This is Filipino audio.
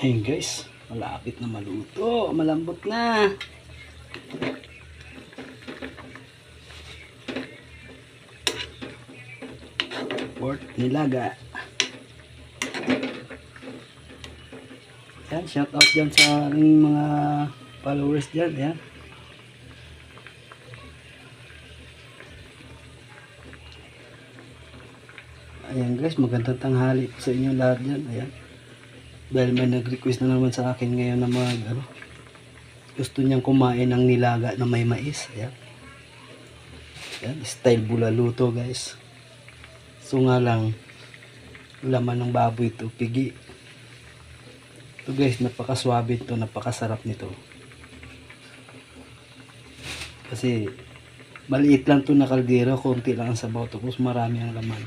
Ayun guys, malapit na maluto, malambot na. Pork nilaga. Yan, shout out dyan sa aking mga followers dyan. Yan. Ayan guys, magandang tanghali sa inyo lahat dyan. Ayan. Dahil may nag-request na naman sa akin ngayon na gusto niyang kumain ng nilaga na may mais. Ayan. Ayan, style bulaluto guys. So nga lang, laman ng baboy ito, pigi. Ito guys, napakaswabe ito, napakasarap nito. Kasi maliit lang ito na kaldero, konti lang ang sabaw, tapos marami ang laman.